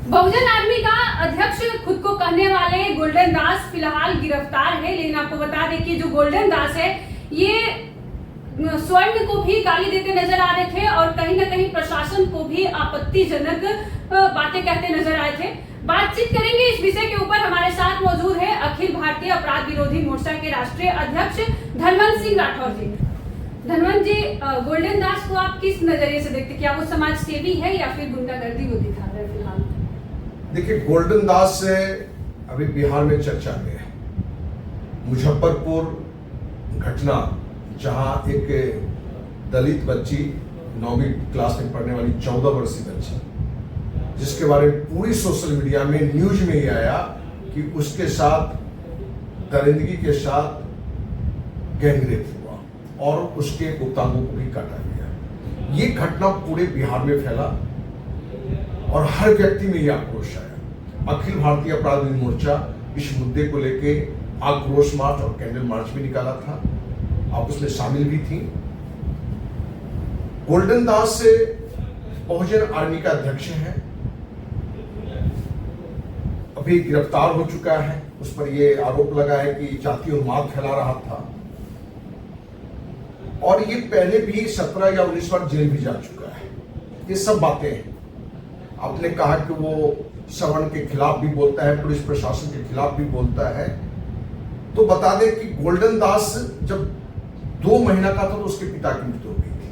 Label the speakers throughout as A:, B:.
A: बहुजन army का अध्यक्ष खुद को कहने वाले गोल्डन दास फिलहाल गिरफ्तार है। लेकिन आपको बता दें कि जो गोल्डन दास है ये स्वर्ण को भी गाली देते नजर आ रहे थे और कहीं ना कहीं प्रशासन को भी आपत्तिजनक बातें कहते नजर आए थे। बातचीत करेंगे इस विषय के ऊपर। हमारे साथ मौजूद है अखिल भारतीय अपराध विरोधी मोर्चा के राष्ट्रीय अध्यक्ष धनवंत सिंह राठौर जी। धनवंत जी, गोल्डन दास को आप किस नजरिए से देखते, क्या वो समाज सेवी है या फिर गुंडागर्दी वो दिखा रहे हैं फिलहाल?
B: देखिए, गोल्डन दास से अभी बिहार में चर्चा में है। मुजफ्फरपुर घटना, जहां एक दलित बच्ची 9वीं क्लास में पढ़ने वाली 14 वर्षीय बच्ची, जिसके बारे में पूरी सोशल मीडिया में न्यूज में ही आया कि उसके साथ दरिंदगी के साथ गैंगरेप हुआ और उसके गुप्तांगों को भी काटा गया। ये घटना पूरे बिहार में फैला और हर व्यक्ति में यह आक्रोश आया। अखिल भारतीय अपराध विरोधी मोर्चा इस मुद्दे को लेके आक्रोश मार्च और कैंडल मार्च भी निकाला था। आप उसमें शामिल भी थी। गोल्डन दास से बहुजन आर्मी का अध्यक्ष है, अभी गिरफ्तार हो चुका है। उस पर यह आरोप लगा है कि जातीय उन्माद फैला रहा था और ये पहले भी 17 या 19 बार जेल भी जा चुका है। ये सब बातें हैं। आपने कहा कि वो सवर्ण के खिलाफ भी बोलता है, पुलिस प्रशासन के खिलाफ भी बोलता है। तो बता दें कि गोल्डन दास जब 2 महीना का था तो उसके पिता की मृत्यु हो गई थी।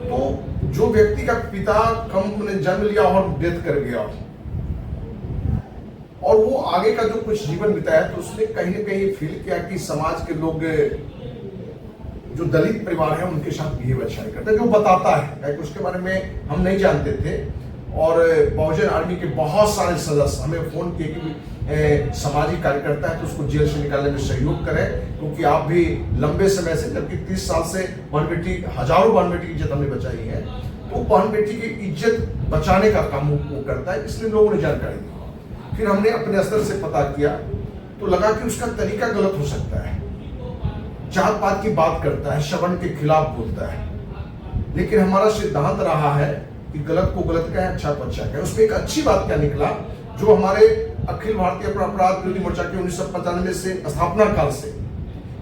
B: तो जो व्यक्ति का पिता कम ने जन्म लिया और डेथ कर गया और वो आगे का जो कुछ जीवन बिताया, तो उसने कहीं ना कहीं फील किया कि समाज के लोग जो दलित परिवार है उनके साथ बिहेव अच्छा नहीं करते। जो बताता है कि उसके बारे में हम नहीं जानते थे और बहुजन आर्मी के बहुत सारे सदस्य हमें फोन किए कि सामाजिक कार्यकर्ता है तो उसको जेल से निकालने में सहयोग करें, क्योंकि आप भी लंबे समय से, जबकि 30 साल से बहन बेटी, हजारों बहन बेटी की इज्जत हमने बचाई है, तो बहन बेटी की इज्जत बचाने का काम वो करता है। इसलिए लोगों ने जानकारी दी। फिर हमने अपने स्तर से पता किया तो लगा कि उसका तरीका गलत हो सकता है। जात पात की बात करता है, सवर्ण के खिलाफ बोलता है, लेकिन हमारा सिद्धांत रहा है कि गलत को गलत कहें, अच्छा को अच्छा कहें। उसमें एक अच्छी बात क्या निकला, जो हमारे अखिल भारतीय अपराध विरोधी मोर्चा के 1995 से स्थापना काल से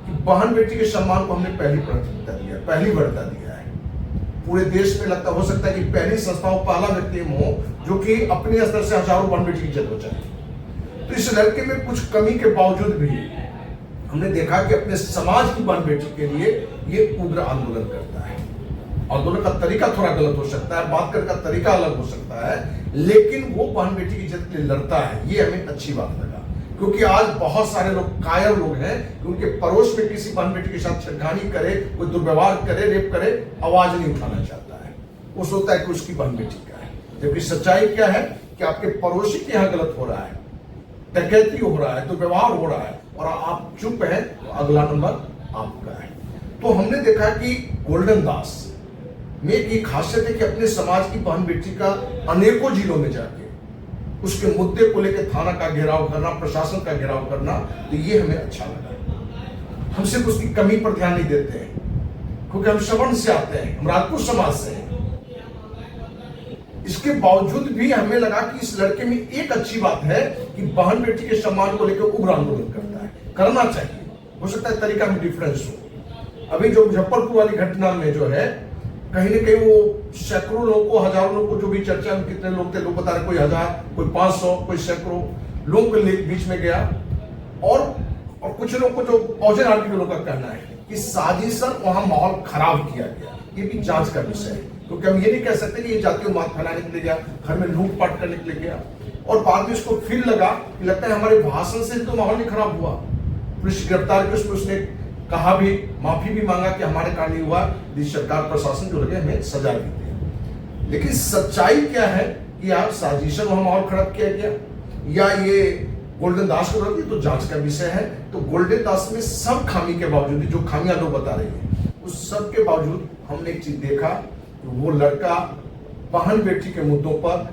B: कि बहन बेटी के सम्मान को हमने पहली प्राथमिकता दिया, पहली वर्ता दिया है। पूरे देश में लगता हो सकता है कि पहली संस्थाओं पहला व्यक्ति हो जो कि अपने स्तर से हजारों बहन बेटी की इज्जत बचाए। तो इस लड़के में कुछ कमी के बावजूद भी हमने देखा कि अपने समाज की बहन बेटी के लिए ये उग्र आंदोलन करता है। आंदोलन का तरीका थोड़ा गलत हो सकता है, बात करने का तरीका अलग हो सकता है, लेकिन वो बहन बेटी की इज्जत के लिए लड़ता है। ये हमें अच्छी बात लगा, क्योंकि आज बहुत सारे लोग कायर लोग हैं कि उनके पड़ोस में किसी बहन बेटी के साथ छेड़खानी करे, कोई दुर्व्यवहार करे, रेप करे, आवाज नहीं उठाना चाहता है। वो सोचता है कि उसकी बहन बेटी का है, जबकि सच्चाई क्या है कि आपके पड़ोसी के यहाँ गलत हो रहा है, डकैती हो रहा है, दुर्व्यवहार हो रहा है और आप चुप है, तो अगला नंबर आपका है। तो हमने देखा कि गोल्डन दास में एक खासियत है कि अपने समाज की बहन बेटी का अनेकों जिलों में जाके उसके मुद्दे को लेकर थाना का घेराव करना, प्रशासन का घेराव करना, तो ये हमें अच्छा लगा। हम सिर्फ उसकी कमी पर ध्यान नहीं देते हैं, क्योंकि हम सवर्ण से आते हैं, हम राजपूत समाज से हैं। इसके बावजूद भी हमें लगा कि इस लड़के में एक अच्छी बात है कि बहन बेटी के सम्मान को लेकर उग्र आंदोलन करता है, करना चाहिए। हो सकता है तरीका में डिफरेंस हो। अभी जो मुजफ्फरपुर वाली घटना में जो है, कहीं ना कहीं वो सैकड़ों लोगों को, हजारों लोगों को, जो भी चर्चा में कितने लोग थे, लोग बता रहे कोई 1000, कोई 500, कोई सैकड़ों लोगों के बीच में गया और कुछ लोगों को, जो बहुजन आर्मी के लोगों का कहना है कि साजिशन वहां माहौल खराब किया गया। ये भी जांच का विषय है, क्योंकि हम ये नहीं कह सकते कि ये जातीय उन्माद फैलाने के लिए गया, घर में लूटपाट करने के लिए गया। और बाद में इसको फील लगा कि लगता है हमारे भाषण से तो माहौल नहीं खराब हुआ। पुलिस गिरफ्तार की, उसने कहा भी, माफी भी मांगा कि हमारे कारण नहीं हुआ, सरकार प्रशासन जो लगे हमें सजा भी दे। लेकिन सच्चाई क्या है कि यार साजिशन वहां माहौल खराब किया गया या ये गोल्डन दास को रहती, तो जांच का विषय है। तो गोल्डन दास में सब खामी के बावजूद, जो खामियां लोग बता रहे हैं, उस सब के बावजूद हमने एक चीज देखा, वो लड़का बहन बेटी के मुद्दों पर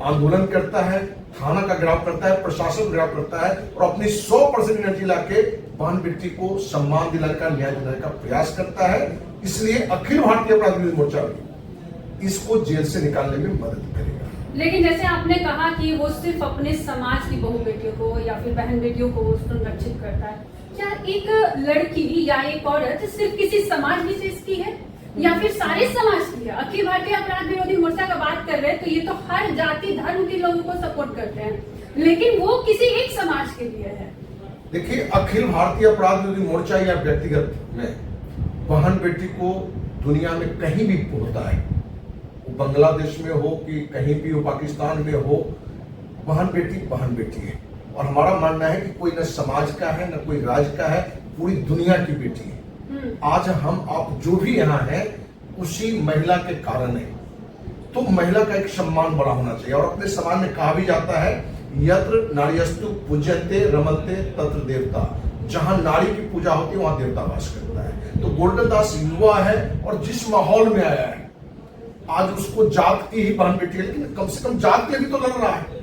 B: आंदोलन करता है, थाना का घेराव करता है, प्रशासन का घेराव करता है और अपनी 100% एनर्जी लाके बहन बेटी को सम्मान दिलाने का, न्याय दिलाने का प्रयास करता है। इसलिए अखिल भारतीय अपराध विरोधी मोर्चा इसको जेल से निकालने में मदद करेगा।
A: लेकिन जैसे आपने कहा कि वो सिर्फ अपने समाज की बहू बेटियों को या फिर बहन बेटियों को वो संरक्षित करता है, क्या एक लड़की या एक औरत सिर्फ किसी समाज विशेष की है या फिर सारे समाज की है? अखिल भारतीय अपराध विरोधी मोर्चा का बात कर रहे हैं तो ये तो हर जाति धर्म के लोगों को सपोर्ट करते हैं, लेकिन वो किसी एक समाज के लिए है।
B: देखिए, अखिल भारतीय अपराध विरोधी मोर्चा या व्यक्तिगत में बहन बेटी को दुनिया में कहीं भी होता है, वो बांग्लादेश में हो कि कहीं भी हो, पाकिस्तान में हो, बहन बेटी है। और हमारा मानना है कि कोई न समाज का है न कोई राज्य का है, पूरी दुनिया की बेटी है। आज हम आप जो भी यहाँ हैं उसी महिला के कारण है, तो महिला का एक सम्मान बड़ा होना चाहिए। और अपने समाज में कहा भी जाता है, यत्र नार्यस्तु पूज्यते रमन्ते तत्र देवता, जहां नारी की पूजा होती है वहां देवता वास करता है। तो गोल्डन दास युवा है और जिस माहौल में आया है, आज उसको जात की ही बहन बेटी है, लेकिन कम से कम जात के लिए भी तो लड़ रहा है।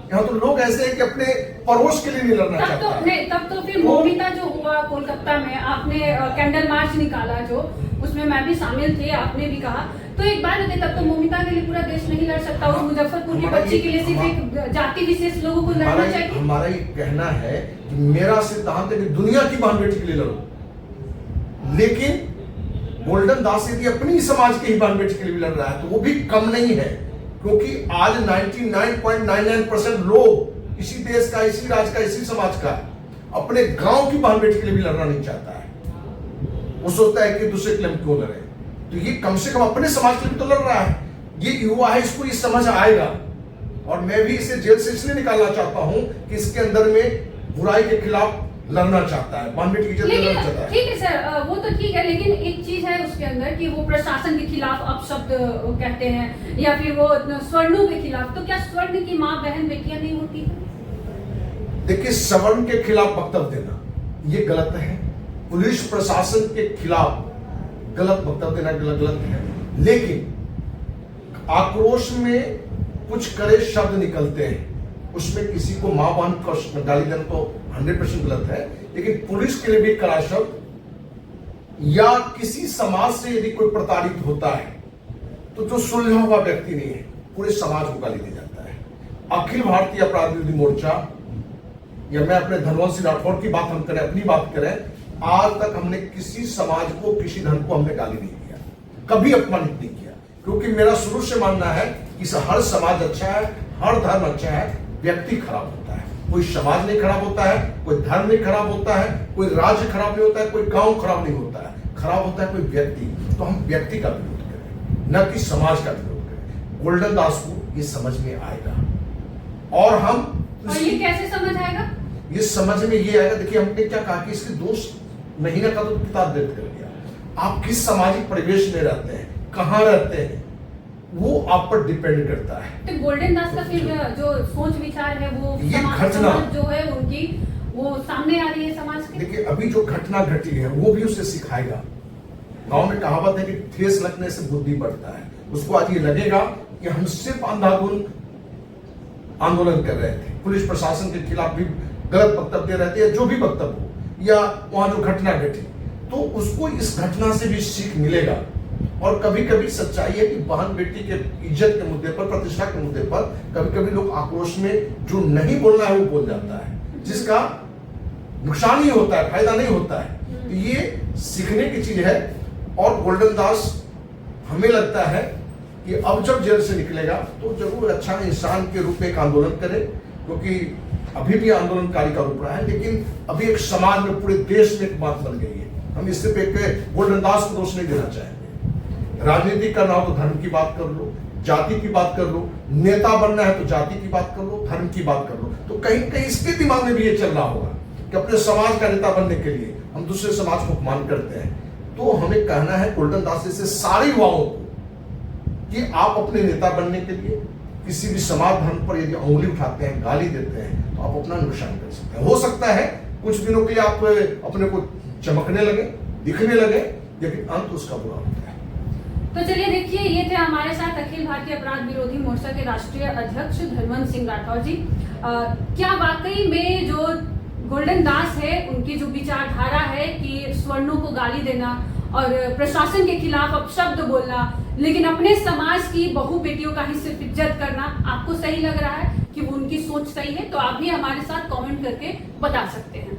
B: यहाँ तो लोग ऐसे हैं कि अपने पड़ोस के लिए नहीं लड़ना चाहता है।
A: तब तो फिर मोमिता जो हुआ कोलकाता में, आपने कैंडल मार्च निकाला जो, उसमें मैं भी शामिल थी, आपने भी कहा, तो एक बात होती, तब तो मोमिता के लिए पूरा देश नहीं लड़ सकता, उस मुजफ्फरपुर की बच्ची के लिए सिर्फ एक जाति विशेष लोगों को लड़ना चाहिए।
B: हमारा ये कहना है कि मेरा सिद्धांत है कि दुनिया की बहन बेटी के लिए लड़ो, लेकिन गोल्डन दास यदि अपनी समाज के ही बहन बेटी के लिए भी लड़ रहा है तो वो भी कम नहीं है, क्योंकि आज 99.99% लोग इसी देश का, इसी राज्य का, इसी समाज का अपने गांव की बहन बेटी के लिए भी लड़ना नहीं चाहता है। वो सोचता है कि दूसरे के लिए क्यों लड़े, तो ये कम से कम अपने समाज के लिए तो लड़ रहा है। ये युवा है, इसको ये समझ आएगा, और मैं भी इसे जेल से इसलिए निकालना चाहता हूं कि इसके अंदर में बुराई के खिलाफ लड़ना चाहता है, बहन बेटी की इज्जत लड़ना चाहता है।
A: ठीक है सर, वो तो ठीक है, लेकिन एक चीज है उसके अंदर कि वो प्रशासन के खिलाफ अपशब्द कहते हैं या फिर वो स्वर्णों के खिलाफ, तो क्या स्वर्ण की माँ बहन बेटियां नहीं होती?
B: देखिए, सवर्ण के खिलाफ वक्तव्य देना ये गलत है, पुलिस प्रशासन के खिलाफ गलत वक्तव्य देना गलत है, लेकिन आक्रोश में कुछ कड़े शब्द निकलते हैं, उसमें किसी को मां बहन को गाली देना तो 100% गलत है, लेकिन पुलिस के लिए भी कड़ा शब्द, या किसी समाज से यदि कोई प्रताड़ित होता है तो जो सुलझा हुआ व्यक्ति नहीं है, पूरे समाज को गाली दी जाता है। अखिल भारतीय अपराध विरोधी मोर्चा या मैं अपने धनवंत सिंह राठौड़ की बात हम करें, अपनी बात करें, आज तक हमने किसी समाज को, किसी धर्म को हमने गाली नहीं दिया, कभी अपमानित नहीं किया, क्योंकि मेरा शुरू से मानना है कि हर समाज अच्छा है, हर धर्म अच्छा है, व्यक्ति खराब होता है। कोई समाज नहीं खराब होता है, कोई धर्म नहीं खराब होता है, कोई राज्य खराब नहीं होता है, कोई गांव खराब नहीं होता है, खराब होता है कोई व्यक्ति। तो हम व्यक्ति का विरोध करें, न कि समाज का विरोध करें। गोल्डन दास को ये समझ में आएगा, और हम
A: ये कैसे समझ आएगा?
B: ये समझ में ये आएगा, देखिए हमने क्या कहा कि इसके 2 महीने का तो किताब दर्ज कर दिया। आप किस सामाजिक परिवेश में रहते हैं, कहाँ रहते हैं, वो आप पर डिपेंड करता है।
A: तो गोल्डन दास का फिर जो सोच विचार है वो
B: ये घटना
A: जो है उनकी वो सामने आ रही है समाज के।
B: देखिए, अभी जो घटना घटी है वो भी उसे सिखाएगा। गांव में कहावत है कि ठेस लगने से बुद्धि बढ़ता है। उसको आज ये लगेगा कि हम सिर्फ अंधाधुंध आंदोलन कर रहे थे, पुलिस प्रशासन के खिलाफ भी गलत वक्तव्य दे रहे थे, या जो भी वक्तव्य हो, या वहां जो घटना घटी, तो उसको इस घटना से भी सीख मिलेगा। और कभी कभी सच्चाई है कि बहन बेटी के इज्जत के मुद्दे पर, प्रतिष्ठा के मुद्दे पर कभी कभी लोग आक्रोश में जो नहीं बोलना है वो बोल जाता है, जिसका नुकसान ही होता है, फायदा नहीं होता है। तो ये सीखने की चीज है। और गोल्डन दास, हमें लगता है कि अब जब जेल से निकलेगा तो जरूर अच्छा इंसान के रूप में एक आंदोलन करे, क्योंकि अभी भी आंदोलनकारी का रूप रहा है, लेकिन अभी एक समाज में, पूरे देश में एक बात बन गई है। हम इससे पे गोल्डन दास को दोष नहीं देना चाहेंगे। राजनीति करना हो तो धर्म की बात कर लो, जाति की बात कर लो, नेता बनना है तो जाति की बात कर लो, धर्म की बात कर लो। तो कहीं कहीं इसके दिमाग में भी ये चल रहा होगा कि अपने समाज का नेता बनने के लिए हम दूसरे समाज को अपमान करते हैं। तो हमें कहना है गोल्डन दास से सारे युवाओं को कि आप अपने नेता बनने के लिए किसी भी समाज धर्म पर यदि उंगली उठाते हैं, गाली देते हैं, तो आप अपना नुकसान कर सकते हैं। हो सकता है कुछ दिनों के लिए आप अपने को चमकने लगे, दिखने लगे, लेकिन अंत उसका बुरा होता है।
A: तो चलिए देखिए, ये थे हमारे साथ अखिल भारतीय अपराध विरोधी मोर्चा के राष्ट्रीय अध्यक्ष धनवंत सिंह राठौर जी। क्या वाकई में जो गोल्डन दास है, उनकी जो विचारधारा है कि स्वर्णों को गाली देना और प्रशासन के खिलाफ अपशब्द बोलना, लेकिन अपने समाज की बहू बेटियों का ही सिर्फ इज्जत करना आपको सही लग रहा है कि वो उनकी सोच सही है, तो आप भी हमारे साथ कमेंट करके बता सकते हैं।